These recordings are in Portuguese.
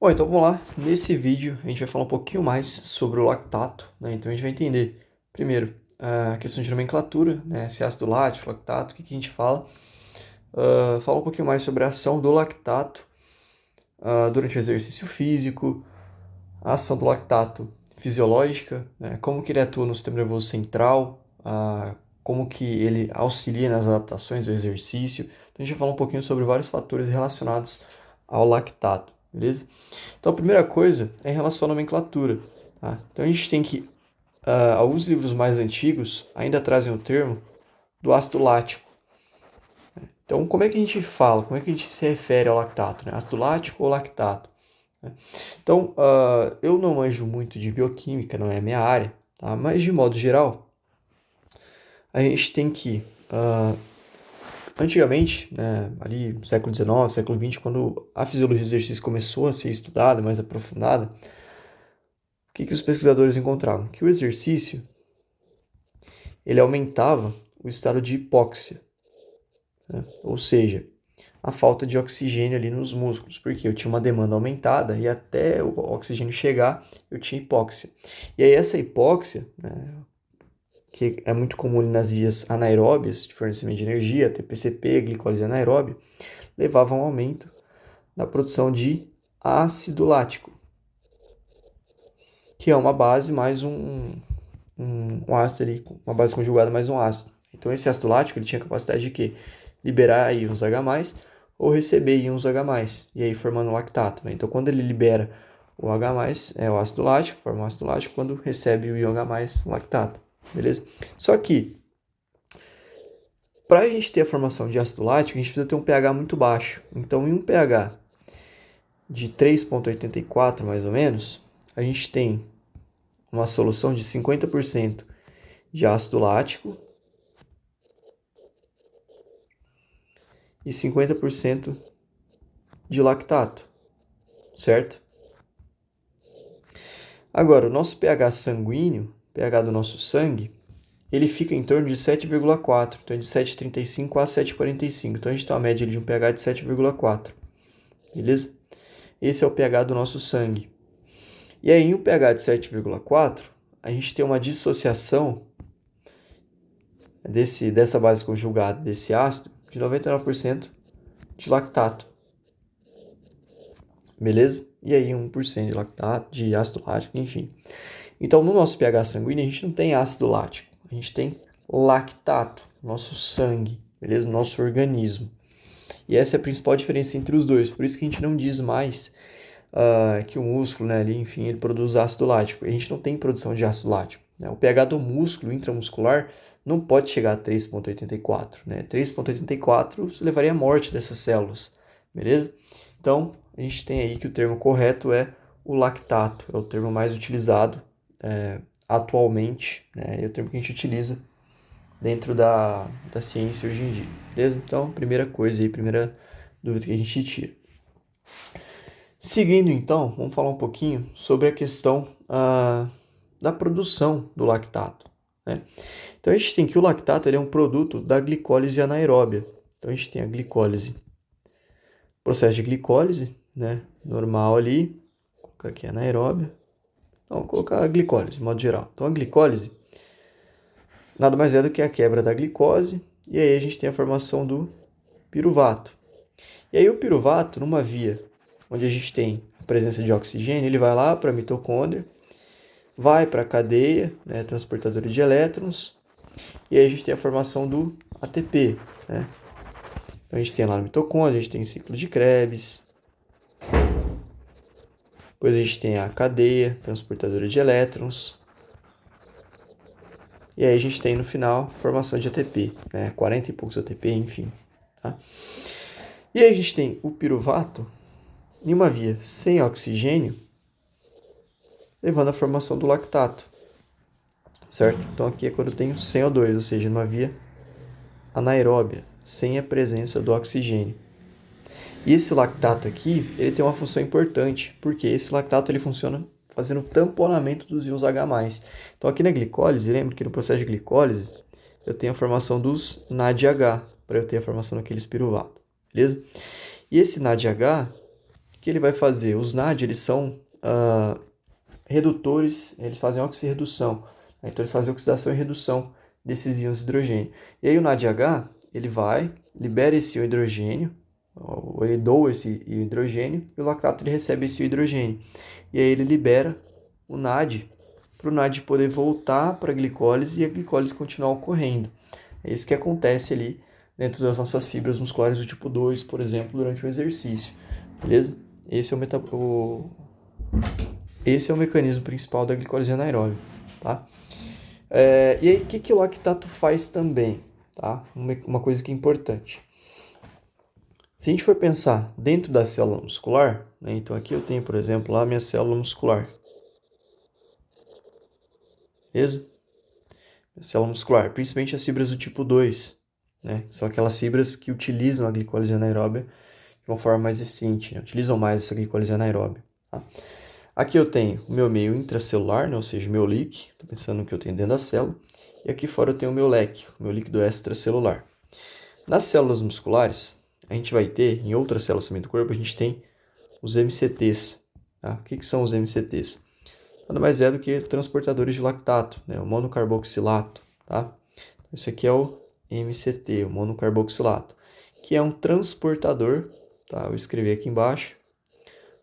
Bom, então vamos lá. Nesse vídeo a gente vai falar um pouquinho mais sobre o lactato, né? Então a gente vai entender, primeiro, a questão de nomenclatura, né? Se é ácido lático, lactato, o que a gente fala. Falar um pouquinho mais sobre a ação do lactato durante o exercício físico, a ação do lactato fisiológica, né? Como que ele atua no sistema nervoso central, como que ele auxilia nas adaptações do exercício. Então a gente vai falar um pouquinho sobre vários fatores relacionados ao lactato, beleza? Então a primeira coisa é em relação à nomenclatura, tá? Então a gente tem que, alguns livros mais antigos ainda trazem o termo do ácido lático. Então como é que a gente fala, como é que a gente se refere ao lactato, né? Ácido lático ou lactato? Né? Então, eu não manjo muito de bioquímica, não é a minha área, tá? Mas de modo geral, a gente tem que, antigamente, né, ali no século XIX, século XX, quando a fisiologia do exercício começou a ser estudada, mais aprofundada, o que os pesquisadores encontravam? Que o exercício ele aumentava o estado de hipóxia, né? Ou seja, a falta de oxigênio ali nos músculos, porque eu tinha uma demanda aumentada e até o oxigênio chegar, eu tinha hipóxia. E aí essa hipóxia, né, que é muito comum nas vias anaeróbias de fornecimento de energia, TPCP, glicólise anaeróbia, levava a um aumento na produção de ácido lático, que é uma base mais um ácido ali, uma base conjugada mais um ácido. Então esse ácido lático ele tinha a capacidade de quê? Liberar íons H+, ou receber íons H+, e aí formando um lactato, né? Então quando ele libera o H+, é o ácido lático, forma um ácido lático, quando recebe o íon H+, o lactato, beleza? Só que, para a gente ter a formação de ácido lático, a gente precisa ter um pH muito baixo. Então em um pH de 3,84 mais ou menos, a gente tem uma solução de 50% de ácido lático e 50% de lactato, certo? Agora, o nosso pH sanguíneo, pH do nosso sangue, ele fica em torno de 7,4, então de 7,35 a 7,45. Então a gente tem uma média de um pH de 7,4, beleza? Esse é o pH do nosso sangue. E aí, em um pH de 7,4, a gente tem uma dissociação dessa base conjugada, desse ácido, de 99% de lactato. Beleza? E aí 1% de lactato, de ácido lático, enfim. Então, no nosso pH sanguíneo, a gente não tem ácido lático, a gente tem lactato, nosso sangue, beleza? Nosso organismo. E essa é a principal diferença entre os dois. Por isso que a gente não diz mais que o músculo, né, ali, enfim, ele produz ácido lático. A gente não tem produção de ácido lático, né? O pH do músculo intramuscular não pode chegar a 3,84, né? 3,84 levaria à morte dessas células, beleza? Então, a gente tem aí que o termo correto é o lactato, é o termo mais utilizado atualmente, né? É o termo que a gente utiliza dentro da ciência hoje em dia, beleza? Então, primeira coisa aí, primeira dúvida que a gente tira. Seguindo então, vamos falar um pouquinho sobre a questão da produção do lactato, né? Então a gente tem que o lactato ele é um produto da glicólise anaeróbia. Então a gente tem a glicólise, processo de glicólise, né? Normal ali, vou colocar aqui anaeróbia. Então, vou colocar a glicólise, de modo geral. Então a glicólise nada mais é do que a quebra da glicose, e aí a gente tem a formação do piruvato. E aí o piruvato, numa via onde a gente tem a presença de oxigênio, ele vai lá para a mitocôndria, vai para a cadeia, né, transportadora de elétrons, e aí a gente tem a formação do ATP, né? Então a gente tem lá no mitocôndria, a gente tem ciclo de Krebs, depois a gente tem a cadeia transportadora de elétrons, e aí a gente tem no final formação de ATP, né? 40 e poucos ATP, enfim, tá? E aí a gente tem o piruvato em uma via sem oxigênio, levando à formação do lactato, certo? Então aqui é quando eu tenho CO2, ou seja, numa via anaeróbia, sem a presença do oxigênio. E esse lactato aqui, ele tem uma função importante, porque esse lactato ele funciona fazendo tamponamento dos íons H+. Então aqui na glicólise, lembra que no processo de glicólise, eu tenho a formação dos NADH, para eu ter a formação daqueles piruvato, beleza? E esse NADH, que ele vai fazer? Os NAD, eles são redutores, eles fazem oxirredução, né? Então eles fazem oxidação e redução desses íons de hidrogênio. E aí o NADH, ele vai, libera esse íon hidrogênio, ou ele doa esse íon hidrogênio, e o lactato ele recebe esse íon hidrogênio. E aí ele libera o NAD, para o NAD poder voltar para a glicólise e a glicólise continuar ocorrendo. É isso que acontece ali dentro das nossas fibras musculares do tipo 2, por exemplo, durante o exercício. Beleza? Esse é o mecanismo principal da glicólise anaeróbica, tá? E aí, o que o lactato faz também? Tá? Uma coisa que é importante. Se a gente for pensar dentro da célula muscular, né, então aqui eu tenho, por exemplo, lá a minha célula muscular. Beleza? Minha célula muscular, principalmente as fibras do tipo 2, né? São aquelas fibras que utilizam a glicólise anaeróbia de uma forma mais eficiente, né? Utilizam mais essa glicólise anaeróbia. Tá? Aqui eu tenho o meu meio intracelular, né? Ou seja, o meu leak, estou pensando no que eu tenho dentro da célula. E aqui fora eu tenho o meu leque, o meu líquido extracelular. Nas células musculares, a gente vai ter, em outras células também do corpo, a gente tem os MCTs. Tá? O que são os MCTs? Nada mais é do que transportadores de lactato, né? O monocarboxilato. Tá? Isso aqui é o MCT, o monocarboxilato, que é um transportador, tá? Eu vou escrever aqui embaixo,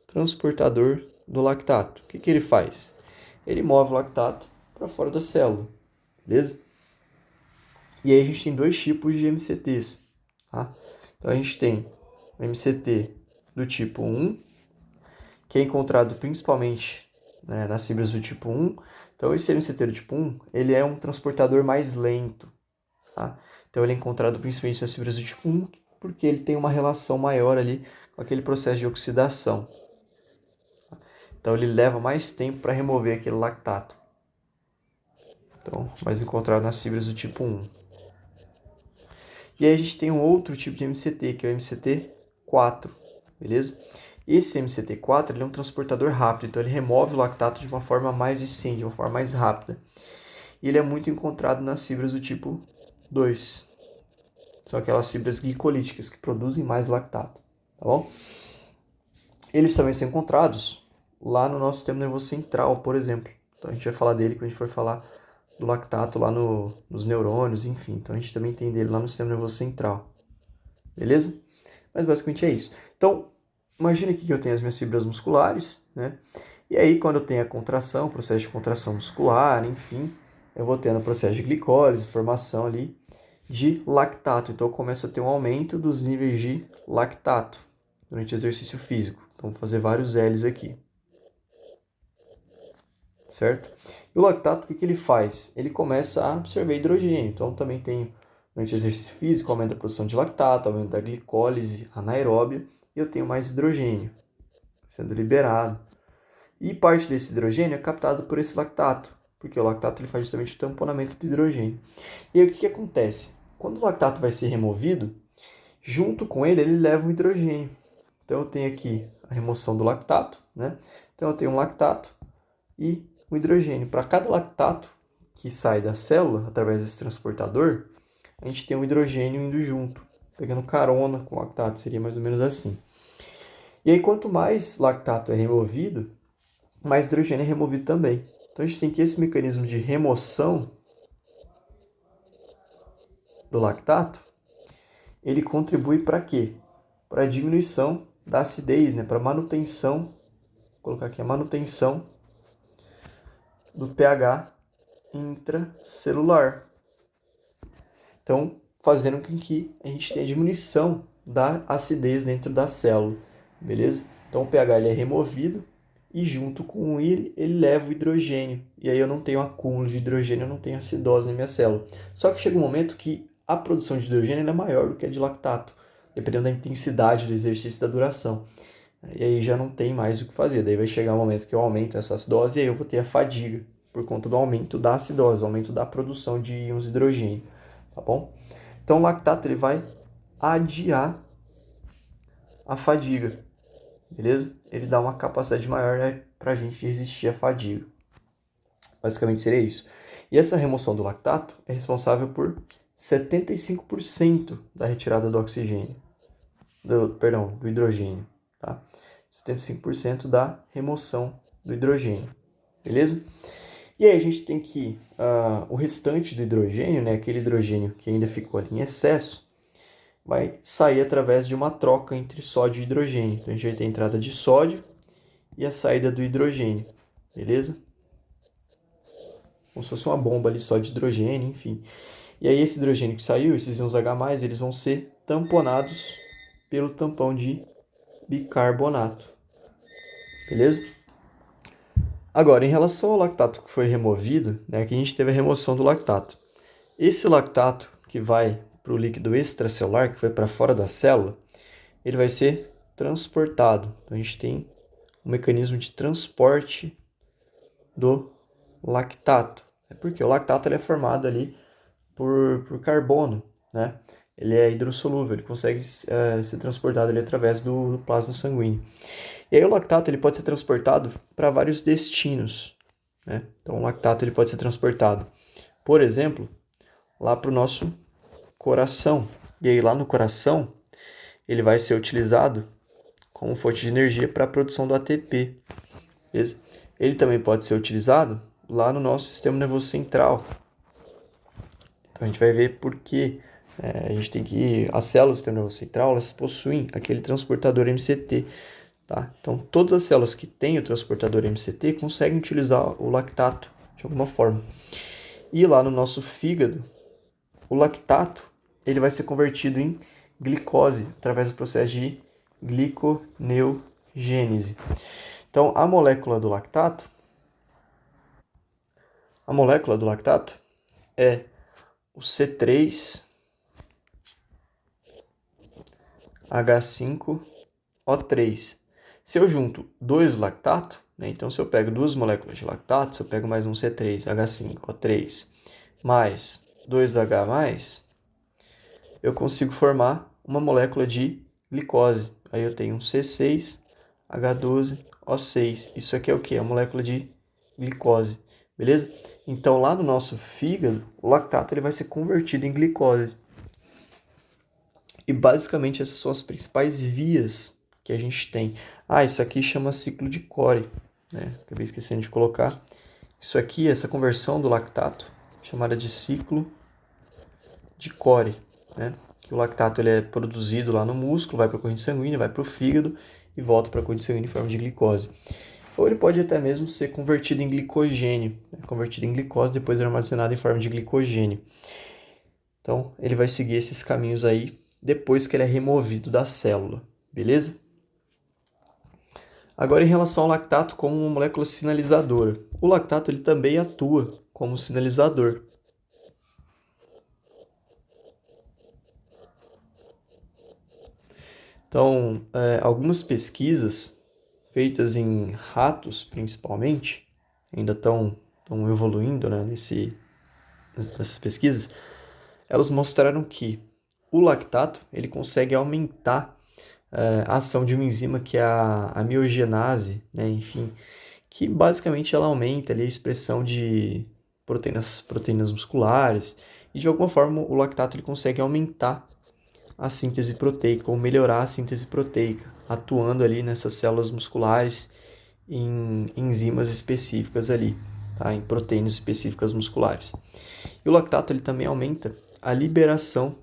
transportador do lactato. O que ele faz? Ele move o lactato para fora da célula, beleza? E aí a gente tem dois tipos de MCTs, tá? Então a gente tem o MCT do tipo 1, que é encontrado principalmente, né, nas fibras do tipo 1. Então esse MCT do tipo 1, ele é um transportador mais lento, tá? Então ele é encontrado principalmente nas fibras do tipo 1, porque ele tem uma relação maior ali com aquele processo de oxidação. Então ele leva mais tempo para remover aquele lactato. Então, mais encontrado nas fibras do tipo 1. E aí a gente tem um outro tipo de MCT, que é o MCT4, beleza? Esse MCT4 ele é um transportador rápido, então ele remove o lactato de uma forma mais eficiente, de uma forma mais rápida. E ele é muito encontrado nas fibras do tipo 2. São aquelas fibras glicolíticas que produzem mais lactato, tá bom? Eles também são encontrados lá no nosso sistema nervoso central, por exemplo. Então a gente vai falar dele quando a gente for falar do lactato lá nos neurônios, enfim. Então a gente também tem dele lá no sistema nervoso central. Beleza? Mas basicamente é isso. Então, imagine aqui que eu tenho as minhas fibras musculares, né? E aí quando eu tenho a contração, o processo de contração muscular, enfim, eu vou tendo o processo de glicólise, formação ali de lactato. Então eu começo a ter um aumento dos níveis de lactato durante o exercício físico. Então vou fazer vários L's aqui. Certo? E o lactato, o que ele faz? Ele começa a absorver hidrogênio. Então também tem, durante o exercício físico, aumento da produção de lactato, aumento da glicólise anaeróbia, e eu tenho mais hidrogênio sendo liberado. E parte desse hidrogênio é captado por esse lactato, porque o lactato ele faz justamente o tamponamento do hidrogênio. E aí o que acontece? Quando o lactato vai ser removido, junto com ele leva o hidrogênio. Então eu tenho aqui a remoção do lactato, né? Então eu tenho um lactato e um hidrogênio. Para cada lactato que sai da célula, através desse transportador, a gente tem um hidrogênio indo junto, pegando carona com o lactato, seria mais ou menos assim. E aí, quanto mais lactato é removido, mais hidrogênio é removido também. Então, a gente tem que esse mecanismo de remoção do lactato, ele contribui para quê? Para a diminuição da acidez, né? Para manutenção, vou colocar aqui a manutenção do pH intracelular. Então, fazendo com que a gente tenha diminuição da acidez dentro da célula, beleza? Então, o pH ele é removido e junto com ele leva o hidrogênio. E aí eu não tenho acúmulo de hidrogênio, eu não tenho acidose na minha célula. Só que chega um momento que a produção de hidrogênio é maior do que a de lactato, dependendo da intensidade do exercício e da duração. E aí já não tem mais o que fazer. Daí vai chegar um momento que eu aumento essa acidose e aí eu vou ter a fadiga por conta do aumento da acidose, o aumento da produção de íons de hidrogênio, tá bom? Então o lactato ele vai adiar a fadiga, beleza? Ele dá uma capacidade maior, né, para a gente resistir à fadiga. Basicamente seria isso. E essa remoção do lactato é responsável por 75% da retirada do oxigênio, do hidrogênio, tá? 75% da remoção do hidrogênio, beleza? E aí a gente tem que o restante do hidrogênio, né, aquele hidrogênio que ainda ficou ali em excesso, vai sair através de uma troca entre sódio e hidrogênio. Então a gente vai ter a entrada de sódio e a saída do hidrogênio, beleza? Como se fosse uma bomba ali só de hidrogênio, enfim. E aí esse hidrogênio que saiu, esses íons H+, eles vão ser tamponados pelo tampão de bicarbonato, beleza? Agora, em relação ao lactato que foi removido, né, aqui a gente teve a remoção do lactato. Esse lactato que vai para o líquido extracelular, que foi para fora da célula, ele vai ser transportado. Então, a gente tem um mecanismo de transporte do lactato. Porque o lactato ele é formado ali por carbono, né? Ele é hidrossolúvel, ele consegue ser transportado ali através do plasma sanguíneo. E aí o lactato ele pode ser transportado para vários destinos, né? Então o lactato ele pode ser transportado, por exemplo, lá para o nosso coração. E aí lá no coração ele vai ser utilizado como fonte de energia para a produção do ATP. Beleza? Ele também pode ser utilizado lá no nosso sistema nervoso central. Então a gente vai ver por que a gente tem que as células do sistema nervoso central elas possuem aquele transportador MCT. Tá? Então, todas as células que têm o transportador MCT conseguem utilizar o lactato de alguma forma. E lá no nosso fígado, o lactato ele vai ser convertido em glicose através do processo de gliconeogênese. Então, a molécula do lactato é o C3H5O3. Se eu junto dois lactato, né, então se eu pego duas moléculas de lactato, se eu pego mais um C3H5O3 mais 2H+, eu consigo formar uma molécula de glicose. Aí eu tenho um C6H12O6. Isso aqui é o que? É a molécula de glicose, beleza? Então lá no nosso fígado, o lactato ele vai ser convertido em glicose. E basicamente essas são as principais vias que a gente tem. Isso aqui chama ciclo de Cori, né? Acabei esquecendo de colocar. Isso aqui, essa conversão do lactato, chamada de ciclo de Cori, né? Que o lactato ele é produzido lá no músculo, vai para a corrente sanguínea, vai para o fígado e volta para a corrente sanguínea em forma de glicose. Ou ele pode até mesmo ser convertido em glicogênio, né? Convertido em glicose, depois armazenado em forma de glicogênio. Então, ele vai seguir esses caminhos aí depois que ele é removido da célula, beleza? Agora, em relação ao lactato como uma molécula sinalizadora. O lactato ele também atua como sinalizador. Então, algumas pesquisas feitas em ratos, principalmente, ainda estão evoluindo, né, nessas pesquisas, elas mostraram que o lactato ele consegue aumentar a ação de uma enzima que é a miogenase, né, enfim, que basicamente ela aumenta ali, a expressão de proteínas musculares e de alguma forma o lactato ele consegue aumentar a síntese proteica ou melhorar a síntese proteica, atuando ali nessas células musculares em enzimas específicas ali, tá? Em proteínas específicas musculares. E o lactato ele também aumenta a liberação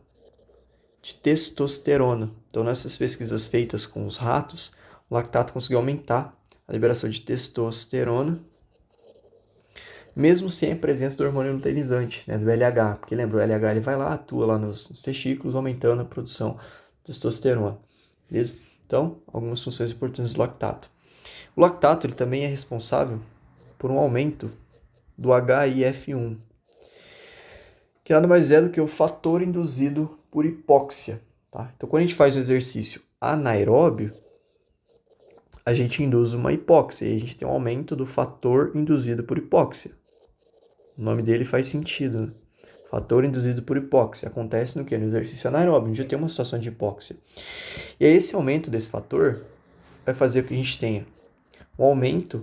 de testosterona. Então, nessas pesquisas feitas com os ratos, o lactato conseguiu aumentar a liberação de testosterona, mesmo sem a presença do hormônio luteinizante, né, do LH. Porque lembra, o LH ele vai lá, atua lá nos testículos, aumentando a produção de testosterona. Beleza? Então, algumas funções importantes do lactato. O lactato ele também é responsável por um aumento do HIF1, que nada mais é do que o fator induzido por hipóxia. Tá? Então, quando a gente faz um exercício anaeróbio, a gente induz uma hipóxia e a gente tem um aumento do fator induzido por hipóxia. O nome dele faz sentido, né? Fator induzido por hipóxia. Acontece no quê? No exercício anaeróbio, onde tem uma situação de hipóxia. E aí esse aumento desse fator vai fazer com que a gente tenha um aumento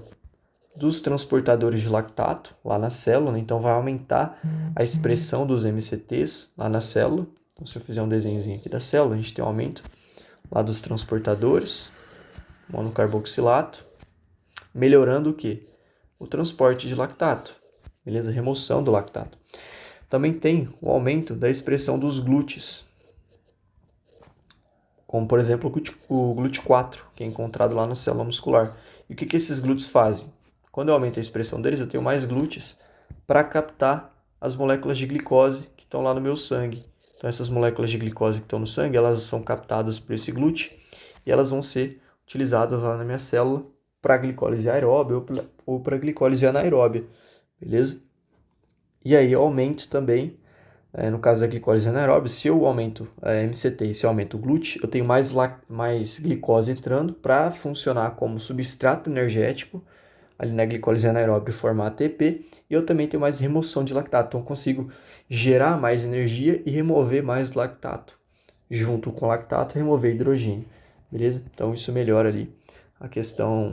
dos transportadores de lactato lá na célula, né? Então vai aumentar a expressão dos MCTs lá na célula. Então se eu fizer um desenhozinho aqui da célula, a gente tem um aumento lá dos transportadores, monocarboxilato, melhorando o quê? O transporte de lactato, beleza? Remoção do lactato. Também tem o aumento da expressão dos glúteos, como por exemplo o GLUT4, que é encontrado lá na célula muscular. E o que esses glúteos fazem? Quando eu aumento a expressão deles, eu tenho mais glúteos para captar as moléculas de glicose que estão lá no meu sangue. Então essas moléculas de glicose que estão no sangue, elas são captadas por esse glúteo e elas vão ser utilizadas lá na minha célula para glicólise aeróbia ou para glicólise anaeróbia, beleza? E aí eu aumento também, no caso da glicólise anaeróbia, se eu aumento a MCT e se eu aumento o glúteo, eu tenho mais glicose entrando para funcionar como substrato energético ali na glicólise anaeróbia e formar ATP, e eu também tenho mais remoção de lactato, então eu consigo gerar mais energia e remover mais lactato. Junto com o lactato, remover hidrogênio, beleza? Então isso melhora ali a questão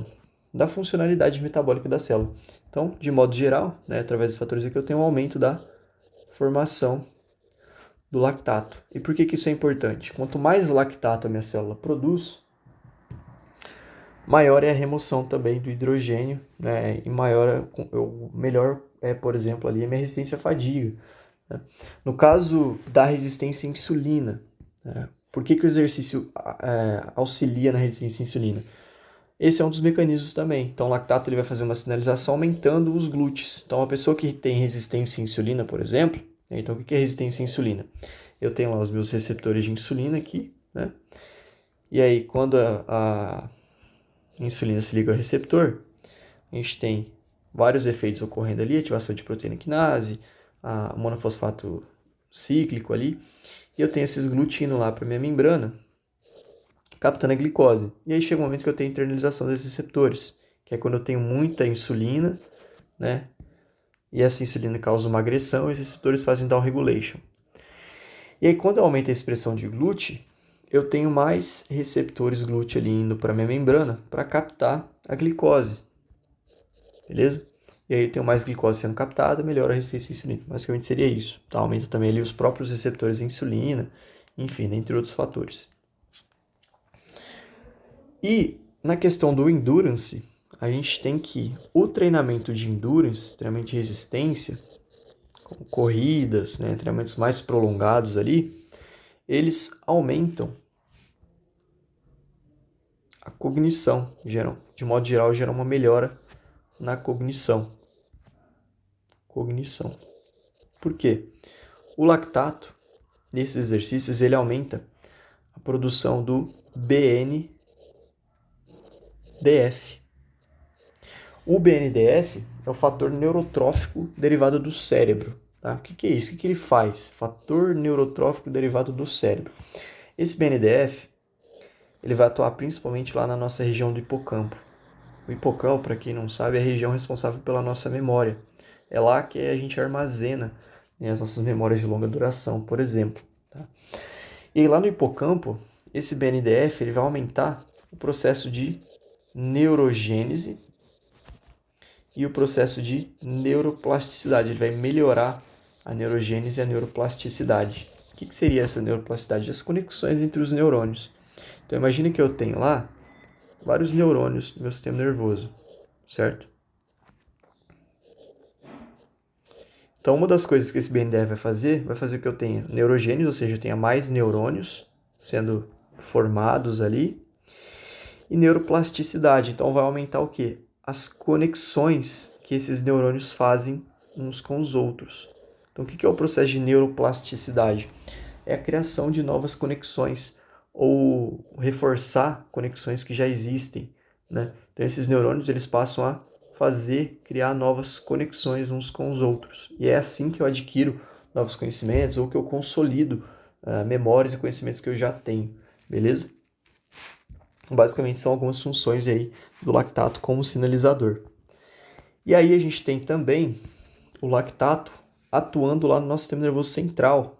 da funcionalidade metabólica da célula. Então, de modo geral, através dos fatores aqui, eu tenho um aumento da formação do lactato. E por que isso é importante? Quanto mais lactato a minha célula produz, maior é a remoção também do hidrogênio, e melhor é, por exemplo, ali a minha resistência à fadiga. No caso da resistência à insulina, por que o exercício auxilia na resistência à insulina? Esse é um dos mecanismos também. Então, o lactato ele vai fazer uma sinalização aumentando os glúteos. Então, a pessoa que tem resistência à insulina, por exemplo, então o que é resistência à insulina? Eu tenho lá os meus receptores de insulina aqui, e aí quando a insulina se liga ao receptor, a gente tem vários efeitos ocorrendo ali, ativação de proteína quinase, a monofosfato cíclico ali, e eu tenho esses glutinos lá para minha membrana, captando a glicose. E aí chega um momento que eu tenho internalização desses receptores, que é quando eu tenho muita insulina, e essa insulina causa uma agressão e os receptores fazem down regulation. E aí quando eu aumento a expressão de glúten, eu tenho mais receptores glúten ali indo para a minha membrana para captar a glicose, beleza? E aí eu tenho mais glicose sendo captada, melhora a resistência à insulina. Basicamente seria isso. Tá? Aumenta também ali os próprios receptores de insulina, enfim, entre outros fatores. E na questão do endurance, a gente tem que o treinamento de endurance, treinamento de resistência, como corridas, treinamentos mais prolongados ali, eles aumentam a cognição, de modo geral, geram uma melhora na cognição. Por quê? O lactato, nesses exercícios, ele aumenta a produção do BNDF. O BNDF é o fator neurotrófico derivado do cérebro. Tá? O que é isso? O que ele faz? Fator neurotrófico derivado do cérebro. Esse BNDF ele vai atuar principalmente lá na nossa região do hipocampo. O hipocampo, para quem não sabe, é a região responsável pela nossa memória. É lá que a gente armazena as nossas memórias de longa duração, por exemplo. Tá? E lá no hipocampo, esse BNDF ele vai aumentar o processo de neurogênese e o processo de neuroplasticidade. Ele vai melhorar a neurogênese e a neuroplasticidade. O que seria essa neuroplasticidade? As conexões entre os neurônios. Então, imagine que eu tenho lá vários neurônios no meu sistema nervoso, certo? Então, uma das coisas que esse BNDF vai fazer que eu tenha neurogênese, ou seja, eu tenha mais neurônios sendo formados ali, e neuroplasticidade. Então, vai aumentar o quê? As conexões que esses neurônios fazem uns com os outros. Então, o que é o processo de neuroplasticidade? É a criação de novas conexões ou reforçar conexões que já existem, Então, esses neurônios eles passam a criar novas conexões uns com os outros. E é assim que eu adquiro novos conhecimentos ou que eu consolido memórias e conhecimentos que eu já tenho, beleza? Basicamente são algumas funções aí do lactato como sinalizador. E aí a gente tem também o lactato atuando lá no nosso sistema nervoso central.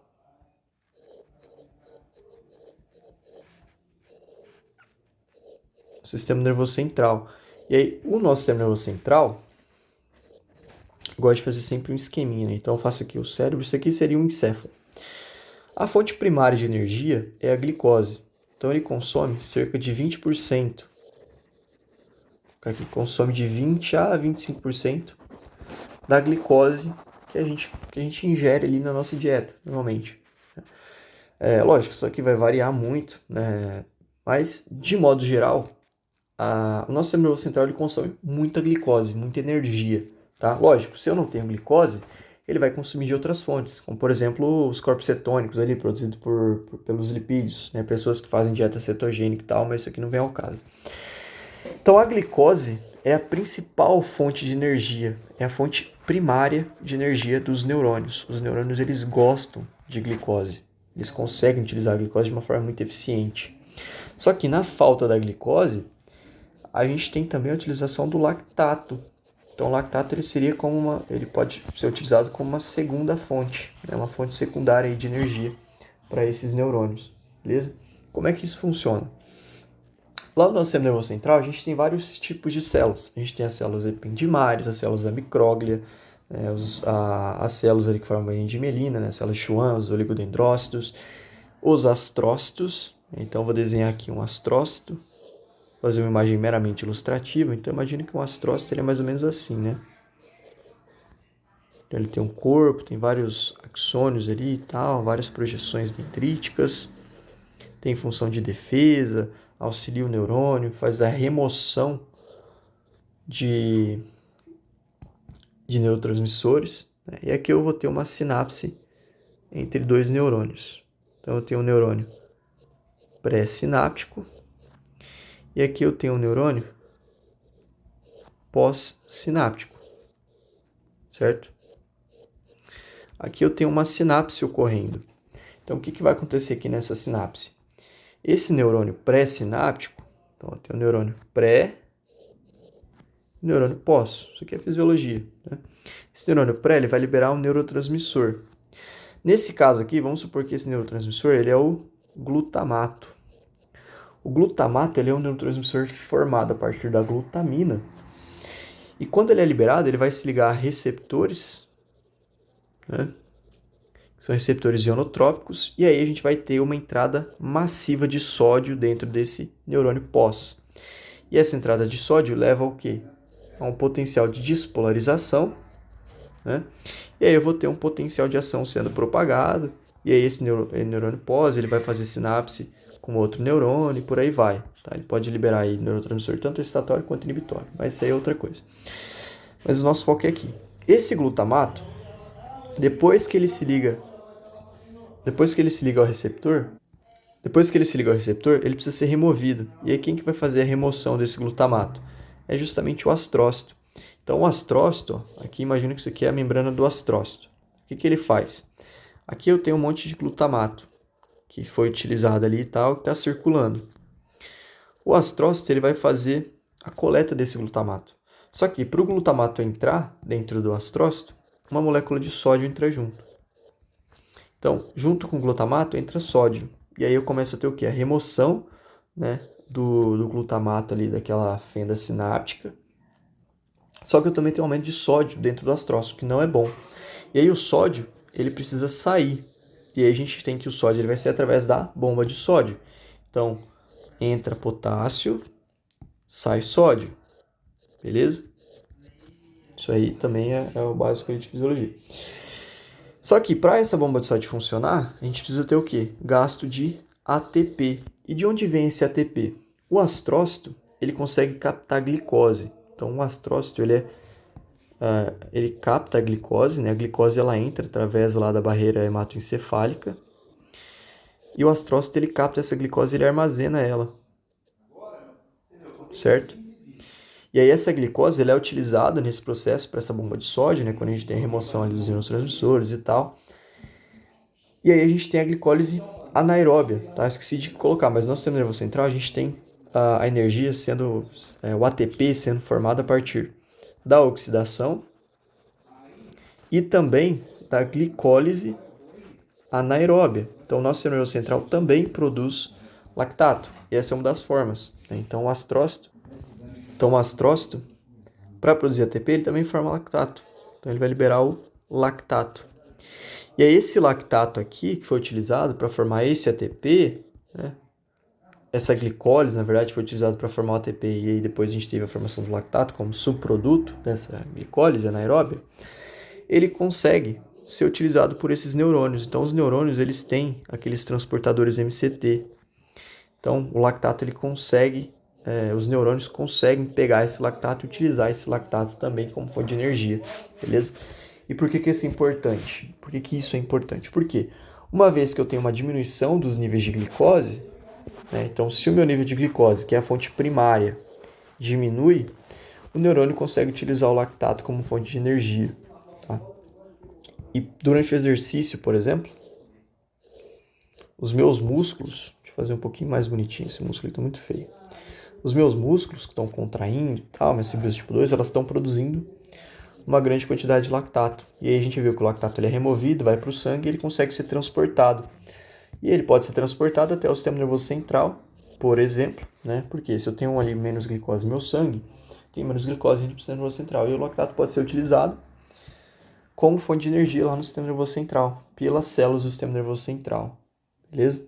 Sistema nervoso central. E aí, o nosso sistema nervoso central, eu gosto de fazer sempre um esqueminha, Então, eu faço aqui o cérebro, isso aqui seria um encéfalo. A fonte primária de energia é a glicose. Então, ele consome cerca de 20% aqui, consome de 20 a 25% da glicose que a gente ingere ali na nossa dieta, normalmente. Lógico, isso aqui vai variar muito, né? Mas, de modo geral, o nosso sistema nervoso central ele consome muita glicose, muita energia, tá? Lógico, se eu não tenho glicose, ele vai consumir de outras fontes, como por exemplo os corpos cetônicos ali, produzidos pelos lipídios, né? Pessoas que fazem dieta cetogênica e tal, mas isso aqui não vem ao caso. Então a glicose é a principal fonte de energia, é a fonte primária de energia dos neurônios. Os neurônios eles gostam de glicose, eles conseguem utilizar a glicose de uma forma muito eficiente. Só que na falta da glicose, a gente tem também a utilização do lactato. Então o lactato ele pode ser utilizado como uma segunda fonte, né? Uma fonte secundária de energia para esses neurônios, beleza? Como é que isso funciona? Lá no nosso sistema nervoso central, a gente tem vários tipos de células. A gente tem as células ependimárias, as células da micróglia, as células ali que formam a endimelina, né? As células Schwann, os oligodendrócitos, os astrócitos. Então, vou desenhar aqui um astrócito, fazer uma imagem meramente ilustrativa. Então, imagine que um astrócito ele é mais ou menos assim, né? Então, ele tem um corpo, tem vários axônios ali e tal, várias projeções dendríticas, tem função de defesa, auxilia o neurônio, faz a remoção de neurotransmissores, né? E aqui eu vou ter uma sinapse entre dois neurônios. Então eu tenho um neurônio pré-sináptico e aqui eu tenho um neurônio pós-sináptico, certo? Aqui eu tenho uma sinapse ocorrendo. Então o que vai acontecer aqui nessa sinapse? Esse neurônio pré-sináptico, então eu tenho um neurônio pré e neurônio pós. Isso aqui é fisiologia, né? Esse neurônio pré ele vai liberar um neurotransmissor. Nesse caso aqui, vamos supor que esse neurotransmissor ele é o glutamato. O glutamato ele é um neurotransmissor formado a partir da glutamina. E quando ele é liberado, ele vai se ligar a receptores, né? São receptores ionotrópicos, e aí a gente vai ter uma entrada massiva de sódio dentro desse neurônio pós. E essa entrada de sódio leva ao quê? A um potencial de despolarização, né? E aí eu vou ter um potencial de ação sendo propagado, e aí esse neurônio pós ele vai fazer sinapse com outro neurônio e por aí vai. Tá? Ele pode liberar aí neurotransmissor tanto excitatório quanto inibitório, mas isso aí é outra coisa. Mas o nosso foco é aqui. Esse glutamato, depois que ele se liga ao receptor, ele precisa ser removido. E aí quem que vai fazer a remoção desse glutamato? É justamente o astrócito. Então o astrócito, aqui imagina que isso aqui é a membrana do astrócito. O que ele faz? Aqui eu tenho um monte de glutamato que foi utilizado ali e tal, que está circulando. O astrócito ele vai fazer a coleta desse glutamato. Só que para o glutamato entrar dentro do astrócito, uma molécula de sódio entra junto. Então, junto com o glutamato entra sódio. E aí eu começo a ter o quê? A remoção, né, do glutamato ali daquela fenda sináptica. Só que eu também tenho um aumento de sódio dentro do astrócito, que não é bom. E aí o sódio, ele precisa sair. E aí a gente tem que o sódio ele vai ser através da bomba de sódio. Então, entra potássio, sai sódio. Beleza? Isso aí também é o básico de fisiologia. Só que para essa bomba de sódio funcionar, a gente precisa ter o quê? Gasto de ATP. E de onde vem esse ATP? O astrócito, ele consegue captar glicose. Então, o astrócito, ele capta a glicose, né? A glicose, ela entra através lá da barreira hematoencefálica. E o astrócito, ele capta essa glicose e ele armazena ela. Certo? E aí essa glicose ela é utilizada nesse processo para essa bomba de sódio, né? Quando a gente tem a remoção ali dos neurotransmissores e tal. E aí a gente tem a glicólise anaeróbia, tá? Esqueci de colocar, mas no nosso sistema nervoso central a gente tem a energia sendo, o ATP sendo formado a partir da oxidação e também da glicólise anaeróbia. Então o nosso sistema nervoso central também produz lactato. E essa é uma das formas, né? Então o astrócito, para produzir ATP, ele também forma lactato. Então ele vai liberar o lactato. E aí esse lactato aqui, que foi utilizado para formar esse ATP, né, essa glicólise, na verdade, foi utilizada para formar o ATP e aí depois a gente teve a formação do lactato como subproduto dessa glicólise anaeróbia, ele consegue ser utilizado por esses neurônios. Então, os neurônios, eles têm aqueles transportadores MCT. Então, o lactato, ele consegue, os neurônios conseguem pegar esse lactato e utilizar esse lactato também como fonte de energia, beleza? E por que isso é importante? Por que isso é importante? Porque uma vez que eu tenho uma diminuição dos níveis de glicose, né, então se o meu nível de glicose, que é a fonte primária, diminui, o neurônio consegue utilizar o lactato como fonte de energia. Tá? E durante o exercício, por exemplo, os meus músculos, deixa eu fazer um pouquinho mais bonitinho, esse músculo está muito feio. Os meus músculos que estão contraindo, tal, minhas fibras tipo 2, elas estão produzindo uma grande quantidade de lactato. E aí a gente viu que o lactato ele é removido, vai para o sangue e ele consegue ser transportado. E ele pode ser transportado até o sistema nervoso central, por exemplo, né? Porque se eu tenho ali menos glicose no meu sangue, tem menos glicose no sistema nervoso central. E o lactato pode ser utilizado como fonte de energia lá no sistema nervoso central, pelas células do sistema nervoso central. Beleza?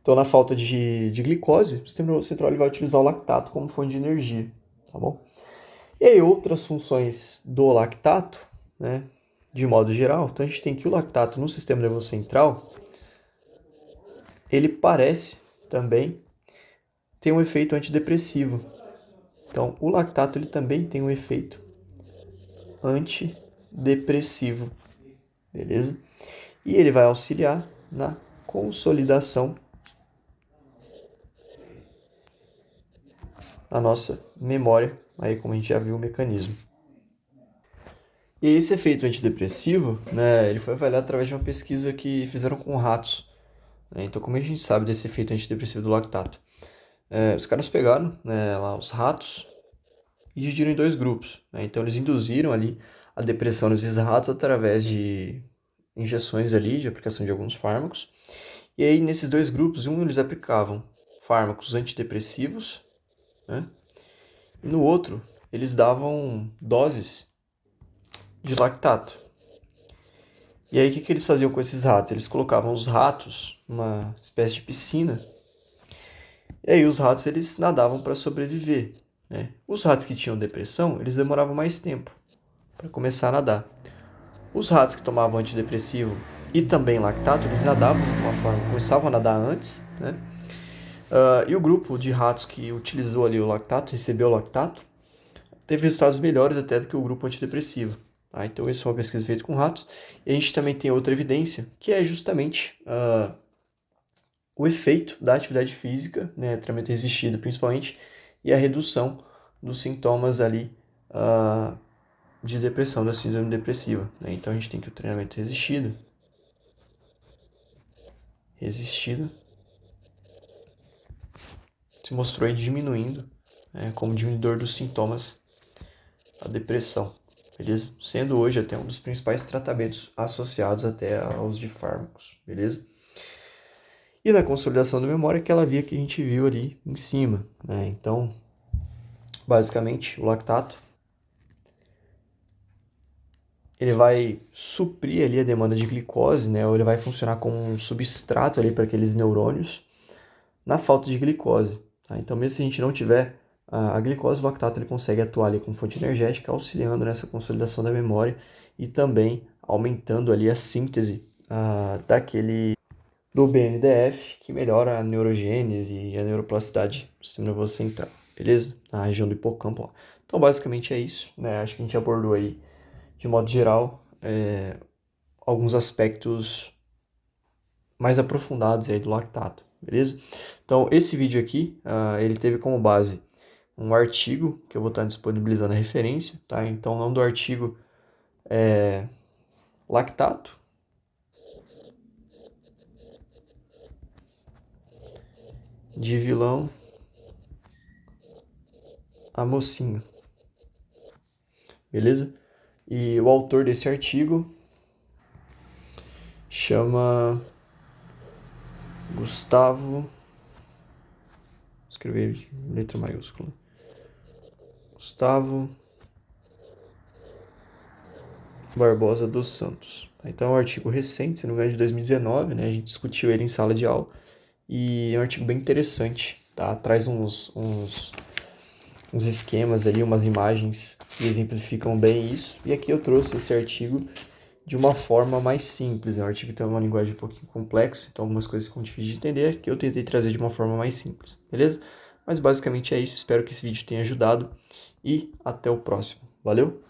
Então, na falta de glicose, o sistema nervoso central ele vai utilizar o lactato como fonte de energia. Tá bom? E aí, outras funções do lactato, né? De modo geral, então a gente tem que o lactato no sistema nervoso central, ele parece também ter um efeito antidepressivo. Então, o lactato ele também tem um efeito antidepressivo, beleza? E ele vai auxiliar na consolidação da nossa memória, aí como a gente já viu o mecanismo. E esse efeito antidepressivo, né, ele foi avaliado através de uma pesquisa que fizeram com ratos. Né? Então, como a gente sabe desse efeito antidepressivo do lactato? Os caras pegaram, né, lá os ratos e dividiram em dois grupos. Né? Então, eles induziram ali a depressão nesses ratos através de injeções ali, de aplicação de alguns fármacos. E aí, nesses dois grupos, eles aplicavam fármacos antidepressivos, né? E no outro, eles davam doses de lactato. E aí, o que eles faziam com esses ratos? Eles colocavam os ratos numa espécie de piscina. E aí, os ratos, eles nadavam para sobreviver. Né? Os ratos que tinham depressão, eles demoravam mais tempo para começar a nadar. Os ratos que tomavam antidepressivo e também lactato, eles nadavam de uma forma, começavam a nadar antes, né? E o grupo de ratos que utilizou ali o lactato, recebeu o lactato, teve resultados melhores até do que o grupo antidepressivo. Tá? Então, isso foi uma pesquisa feita com ratos. E a gente também tem outra evidência, que é justamente o efeito da atividade física, né, treinamento resistido principalmente, e a redução dos sintomas ali de depressão, da síndrome depressiva. Né? Então, a gente tem que o treinamento resistido, se mostrou aí diminuindo, né, como diminuidor dos sintomas da depressão, beleza? Sendo hoje até um dos principais tratamentos associados até aos de fármacos, beleza? E na consolidação da memória, aquela via que a gente viu ali em cima, né? Então, basicamente, o lactato, ele vai suprir ali a demanda de glicose, né? Ou ele vai funcionar como um substrato ali para aqueles neurônios na falta de glicose. Tá? Então, mesmo se a gente não tiver a glicose, o lactato ele consegue atuar ali como fonte energética, auxiliando nessa consolidação da memória e também aumentando ali a síntese do BNDF, que melhora a neurogênese e a neuroplasticidade do sistema nervoso central, beleza? Na região do hipocampo. Ó. Então, basicamente é isso, né? Acho que a gente abordou aí, de modo geral, alguns aspectos mais aprofundados aí do lactato, beleza? Então, esse vídeo aqui, ele teve como base um artigo, que eu vou estar disponibilizando a referência, tá? Então, o nome do artigo é Lactato, de vilão a mocinho, beleza? E o autor desse artigo chama Gustavo, escrever em letra maiúscula, Gustavo Barbosa dos Santos. Então é um artigo recente, se não me engano, de 2019, né? A gente discutiu ele em sala de aula e é um artigo bem interessante, tá? Traz uns esquemas ali, umas imagens que exemplificam bem isso. E aqui eu trouxe esse artigo de uma forma mais simples. É um artigo que tem uma linguagem um pouquinho complexa, então algumas coisas ficam difíceis de entender, que eu tentei trazer de uma forma mais simples, beleza? Mas basicamente é isso, espero que esse vídeo tenha ajudado e até o próximo. Valeu?